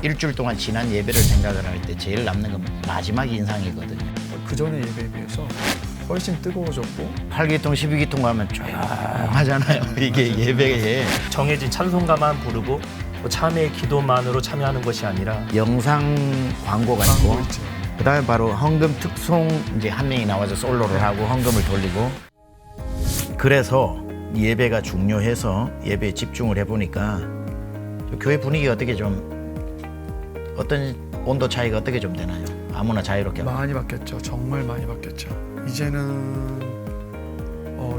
일주일 동안 지난 예배를 생각을 할 때 제일 남는 건 마지막 인상이거든요. 그 전에 예배에 비해서 훨씬 뜨거워졌고 8기통, 12기통 가면 조용하잖아요. 이게 예배에 정해진 찬송가만 부르고 뭐 참회의 기도만으로 참여하는 것이 아니라 영상 광고가 있고 광고 있죠. 그다음에 바로 헌금 특송 이제 한 명이 나와서 솔로를 하고 헌금을 돌리고 그래서 예배가 중요해서 예배에 집중을 해보니까 교회 분위기가 어떻게 좀 어떤 온도 차이가 어떻게 좀 되나요? 아무나 자유롭게 많이 바뀌었죠. 정말 많이 바뀌었죠. 이제는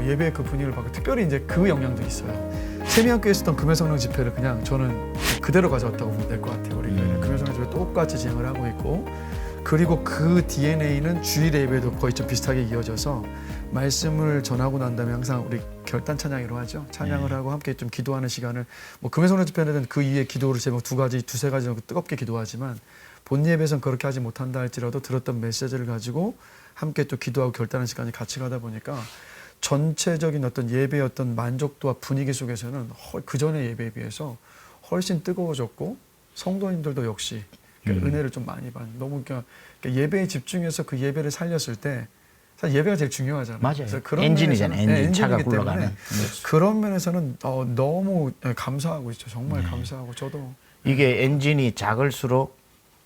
예배의 그 분위기를 바꾸고 특별히 이제 그 영향도 있어요. 세미학교에 있었던 금요성령 집회를 그냥 저는 그대로 가져왔다고 보면 될 것 같아요. 우리 교회는 금요성령 집회 똑같이 진행을 하고 있고 그리고 그 DNA는 주일 예배도 거의 좀 비슷하게 이어져서 말씀을 전하고 난 다음에 항상 우리 결단 찬양이라고 하죠. 찬양을 하고 함께 좀 기도하는 시간을 뭐 금요성령 집회는 그 이후에 기도를 제목 두세 가지 정도 뜨겁게 기도하지만 본 예배에서는 그렇게 하지 못한다 할지라도 들었던 메시지를 가지고 함께 또 기도하고 결단하는 시간이 같이 가다 보니까 전체적인 어떤 예배의 어떤 만족도와 분위기 속에서는 그 전의 예배에 비해서 훨씬 뜨거워졌고 성도님들도 역시 은혜를 좀 많이 받는 너무 그러니까 예배에 집중해서 그 예배를 살렸을 때 사실 예배가 제일 중요하잖아요. 맞아요. 그래서 그런 엔진이잖아요. 면에서는, 엔진 차가 엔진이기 때문에 굴러가는. 그런 면에서는 너무 감사하고 있죠. 정말 감사하고 저도 이게 엔진이 작을수록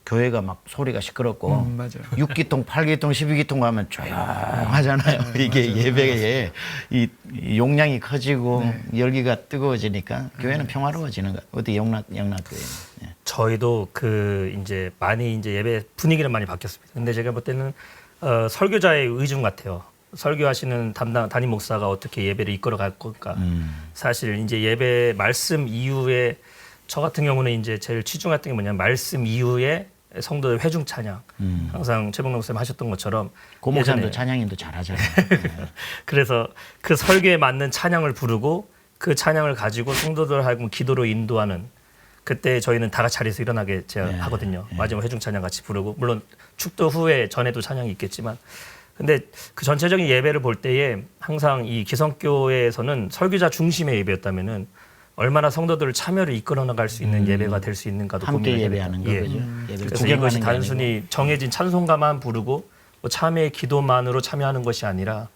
교회가 막 소리가 시끄럽고 맞아요. 6기통, 8기통, 12기통 가면 조용하잖아요. 이게 맞아요. 예배에 이 용량이 커지고 네. 열기가 뜨거워지니까 교회는 평화로워지는 것. 어떻게 영락교회? 예. 저희도 그 이제 많이 이제 예배 분위기는 많이 바뀌었습니다. 근데 제가 볼 때는 설교자의 의중 같아요. 설교하시는 담임 목사가 어떻게 예배를 이끌어갈 건가. 사실 이제 예배 말씀 이후에 저 같은 경우는 이제 제일 치중했던 게 뭐냐면 말씀 이후에 성도들 회중 찬양. 항상 최봉록 목사님 하셨던 것처럼 고목사님도 예전에 찬양인도 잘하잖아요. 그래서 그 설교에 맞는 찬양을 부르고 그 찬양을 가지고 성도들 하여금 기도로 인도하는 그때 저희는 다 같이 자리에서 일어나게 제가 네, 하거든요. 마지막 회중 찬양 같이 부르고 물론 축도 후에 전에도 찬양이 있겠지만 근데 그 전체적인 예배를 볼 때에 항상 이 기성교회에서는 설교자 중심의 예배였다면은 얼마나 성도들을 참여를 이끌어 나갈 수 있는 예배가 될 수 있는가도 함께 고민을 예배하는 해야 거죠. 돼요. 예배를 그래서 구경하는 이것이 게 단순히 아니고. 정해진 찬송가만 부르고 뭐 참회의 기도만으로 참여하는 것이 아니라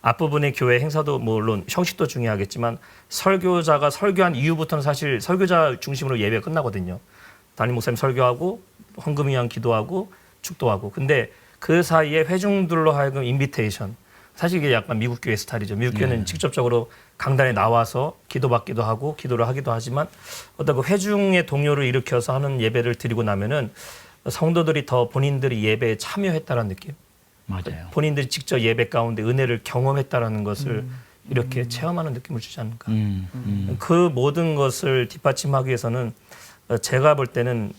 앞부분의 교회 행사도 물론 형식도 중요하겠지만 설교자가 설교한 이후부터는 사실 설교자 중심으로 예배가 끝나거든요. 담임 목사님 설교하고 헌금 위한 기도하고 축도하고 근데 그 사이에 회중들로 하여금 인비테이션 사실 이게 약간 미국 교회 스타일이죠. 미국 교회는 직접적으로 강단에 나와서 기도받기도 하고 기도를 하기도 하지만 어떤 그 회중의 동요를 일으켜서 하는 예배를 드리고 나면은 성도들이 더 본인들이 예배에 참여했다라는 느낌. 맞아요. 본인들이 직접 예배 가운데 은혜를 경험했다라는 것을 이렇게 체험하는 느낌을 주지 않는가. 그 모든 것을 뒷받침하기 위해서는 제가 볼 때는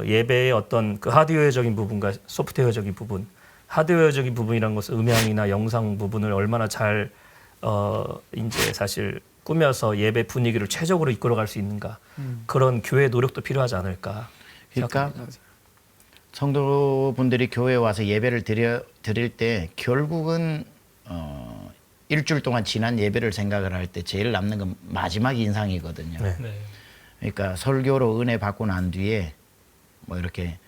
예배의 어떤 그 하드웨어적인 부분과 소프트웨어적인 부분, 하드웨어적인 부분이라는 것은 음향이나 영상 부분을 얼마나 잘 이제 사실 꾸며서 예배 분위기를 최적으로 이끌어갈 수 있는가 그런 교회의 노력도 필요하지 않을까. 그러니까 성도분들이 교회에 와서 예배를 드릴 때 결국은 일주일 동안 지난 예배를 생각을 할 때 제일 남는 건 마지막 인상이거든요. 네. 그러니까 설교로 은혜 받고 난 뒤에 뭐 이렇게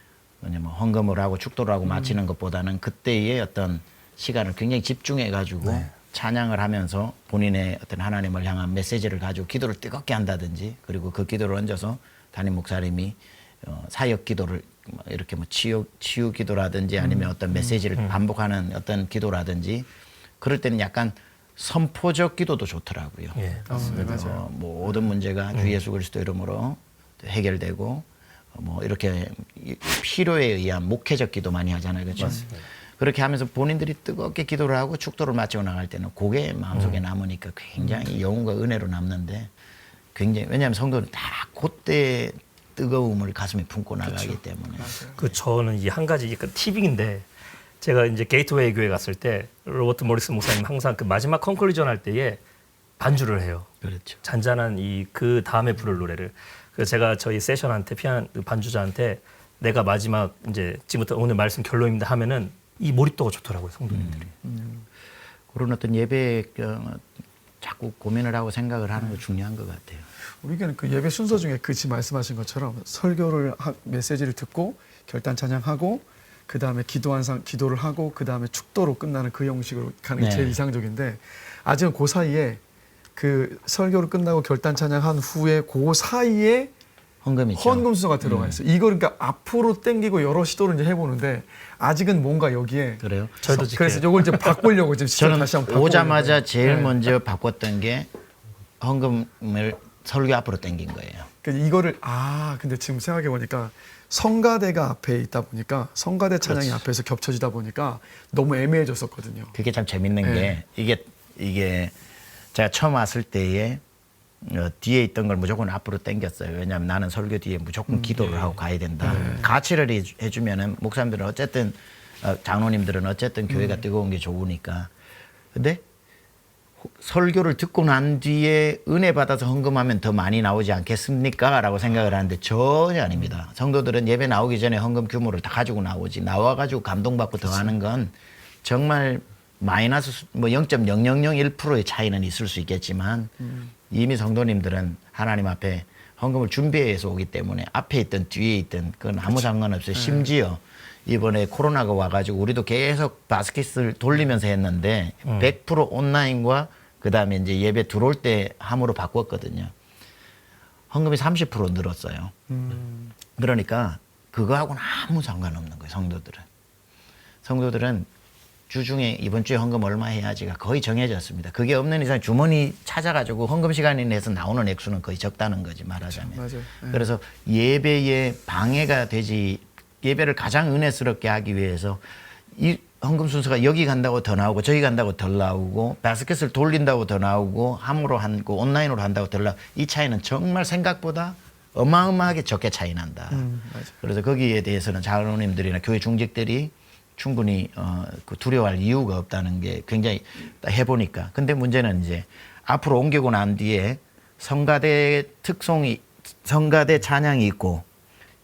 뭐 헌금을 하고 축도를 하고 마치는 것보다는 그때의 어떤 시간을 굉장히 집중해 가지고 찬양을 하면서 본인의 어떤 하나님을 향한 메시지를 가지고 기도를 뜨겁게 한다든지 그리고 그 기도를 얹어서 담임 목사님이 사역 기도를 이렇게 뭐 치유 기도라든지 아니면 어떤 메시지를 반복하는 어떤 기도라든지 그럴 때는 약간 선포적 기도도 좋더라고요. 예. 네, 맞아요. 뭐 모든 문제가 주 예수 그리스도 이름으로 해결되고 뭐 이렇게 필요에 의한 목회적 기도 많이 하잖아요. 그렇죠? 맞습니다. 그렇게 하면서 본인들이 뜨겁게 기도를 하고 축도를 마치고 나갈 때는 그게 마음속에 남으니까 굉장히 영혼과 은혜로 남는데 굉장히 왜냐하면 성도는 다 그때 뜨거움을 가슴에 품고 나가기 때문에 그 저는 이 한 가지 그 팁인데 제가 이제 게이트웨이 교회 갔을 때 로버트 모리스 목사님 항상 그 마지막 컨클루전 할 때에 반주를 해요. 그렇죠. 잔잔한 이 그 다음에 부를 노래를. 그래서 제가 저희 세션한테 피아노 반주자한테 내가 마지막 이제 지금부터 오늘 말씀 결론입니다 하면은 이 몰입도가 좋더라고요 성도님들이. 그런 어떤 예배에 자꾸 고민을 하고 생각을 하는 거 중요한 것 같아요. 우리는 그 예배 순서 중에 그 지금 말씀하신 것처럼 설교를 메시지를 듣고 결단 찬양하고 그 다음에 기도를 하고 그 다음에 축도로 끝나는 그 형식으로 가는 게 네. 제일 이상적인데 아직은 그 사이에 그 설교를 끝나고 결단 찬양한 후에 그 사이에 헌금 있죠. 헌금 순서가 들어가 있어요. 이걸 그러니까 앞으로 당기고 여러 시도를 이제 해보는데 아직은 뭔가 여기에 그래요. 저희도 그래서 이걸 이제 바꾸려고 지금 시절 저는 다시 한번 바꾸려고 오자마자 해요. 제일 네. 먼저 바꿨던 게 헌금을 설교 앞으로 당긴 거예요. 그러니까 이거를 근데 지금 생각해 보니까 성가대가 앞에 있다 보니까 성가대 찬양이 그렇지. 앞에서 겹쳐지다 보니까 너무 애매해졌었거든요. 그게 참 재밌는 네. 게 이게 제가 처음 왔을 때에 뒤에 있던 걸 무조건 앞으로 당겼어요. 왜냐하면 나는 설교 뒤에 무조건 기도를 하고 가야 된다. 가치를 해주면은 목사님들은 어쨌든 장로님들은 어쨌든 교회가 뜨거운 게 좋으니까. 근데 설교를 듣고 난 뒤에 은혜 받아서 헌금하면 더 많이 나오지 않겠습니까? 라고 생각을 하는데 전혀 아닙니다. 성도들은 예배 나오기 전에 헌금 규모를 다 가지고 나오지 나와가지고 감동받고 더 하는 건 정말 마이너스 뭐 0.0001%의 차이는 있을 수 있겠지만 이미 성도님들은 하나님 앞에 헌금을 준비해서 오기 때문에 앞에 있든 뒤에 있든 그건 아무 상관없어요. 심지어 이번에 코로나가 와가지고 우리도 계속 바스켓을 돌리면서 했는데 100% 온라인과 그 다음에 이제 예배 들어올 때 함으로 바꿨거든요. 헌금이 30% 늘었어요. 그러니까 그거하고는 아무 상관없는 거예요. 성도들은 주중에 이번 주에 헌금 얼마 해야지가 거의 정해졌습니다. 그게 없는 이상 주머니 찾아가지고 헌금 시간에 내서 나오는 액수는 거의 적다는 거지 말하자면. 맞아요. 네. 그래서 예배에 방해가 되지 예배를 가장 은혜스럽게 하기 위해서 이 헌금 순서가 여기 간다고 더 나오고 저기 간다고 덜 나오고 바스켓을 돌린다고 더 나오고 함으로 하고 온라인으로 한다고 덜 나오고 이 차이는 정말 생각보다 어마어마하게 적게 차이 난다. 맞아요. 그래서 거기에 대해서는 장로님들이나 교회 중직들이 충분히 그 두려워할 이유가 없다는 게 굉장히 해보니까. 근데 문제는 이제 앞으로 옮기고 난 뒤에 성가대 찬양이 있고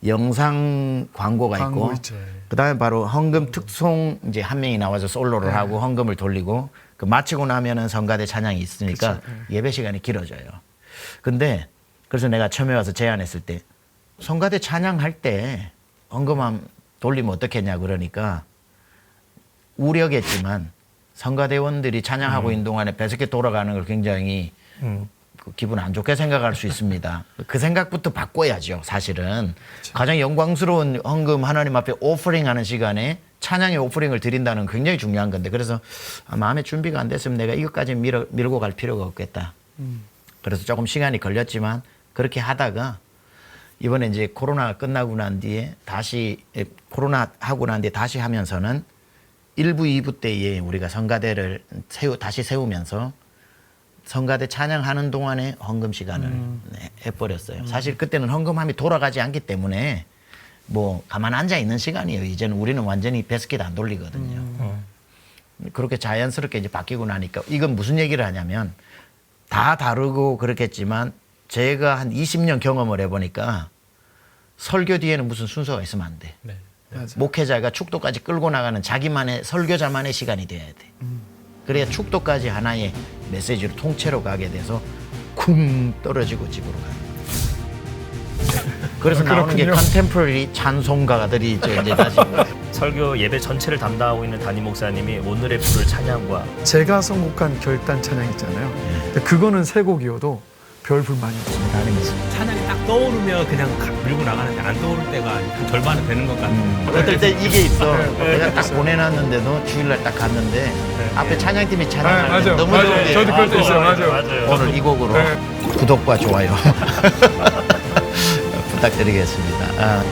영상 광고가 광고 있고 있죠. 그다음에 바로 헌금 특송 이제 한 명이 나와서 솔로를 하고 헌금을 돌리고 그 마치고 나면은 성가대 찬양이 있으니까 그쵸. 예배 시간이 길어져요. 근데 그래서 내가 처음에 와서 제안했을 때 성가대 찬양할 때 헌금함 돌리면 어떻겠냐 그러니까 우려겠지만 성가대원들이 찬양하고 있는 동안에 배석해 돌아가는 걸 굉장히 그 기분 안 좋게 생각할 수 있습니다. 그 생각부터 바꿔야죠. 사실은 가장 영광스러운 헌금 하나님 앞에 오퍼링 하는 시간에 찬양의 오퍼링을 드린다는 건 굉장히 중요한 건데 그래서 마음의 준비가 안 됐으면 내가 이것까지 밀고 갈 필요가 없겠다. 그래서 조금 시간이 걸렸지만 그렇게 하다가 이번에 이제 코로나가 끝나고 난 뒤에 코로나 하고 난 뒤에 다시 하면서는 1부, 2부 때에 우리가 성가대를 다시 세우면서 성가대 찬양하는 동안에 헌금 시간을 해버렸어요. 사실 그때는 헌금함이 돌아가지 않기 때문에 뭐 가만 앉아 있는 시간이에요. 이제는 우리는 완전히 배스킷 안 돌리거든요. 그렇게 자연스럽게 이제 바뀌고 나니까 이건 무슨 얘기를 하냐면 다 다르고 그렇겠지만 제가 한 20년 경험을 해보니까 설교 뒤에는 무슨 순서가 있으면 안 돼. 네. 목회자가 축도까지 끌고 나가는 자기만의 설교자만의 시간이 돼야 돼. 그래야 축도까지 하나의 메시지로 통째로 가게 돼서 쿵 떨어지고 집으로 가는 거예요. 그래서 나오는 게 컨템포러리 찬송가들이 이제 다시 설교 예배 전체를 담당하고 있는 담임 목사님이 오늘의 부를 찬양과 제가 선곡한 결단 찬양 있잖아요. 근데 그거는 세 곡이어도 별 불만이 없어요. 다니면서 찬양이 딱 떠오르면 그냥 밀고 나가는데 안 떠오를 때가 한 절반은 되는 것 같아요. 어떨 때 이게 있어. 내가 딱 보내놨는데도 주일날 딱 갔는데 앞에 찬양팀이 찬양하는데 맞아요. 너무 맞아요. 좋은데 저도 그럴 때 있어요. 맞아요. 오늘 이 곡으로 구독과 좋아요 부탁드리겠습니다.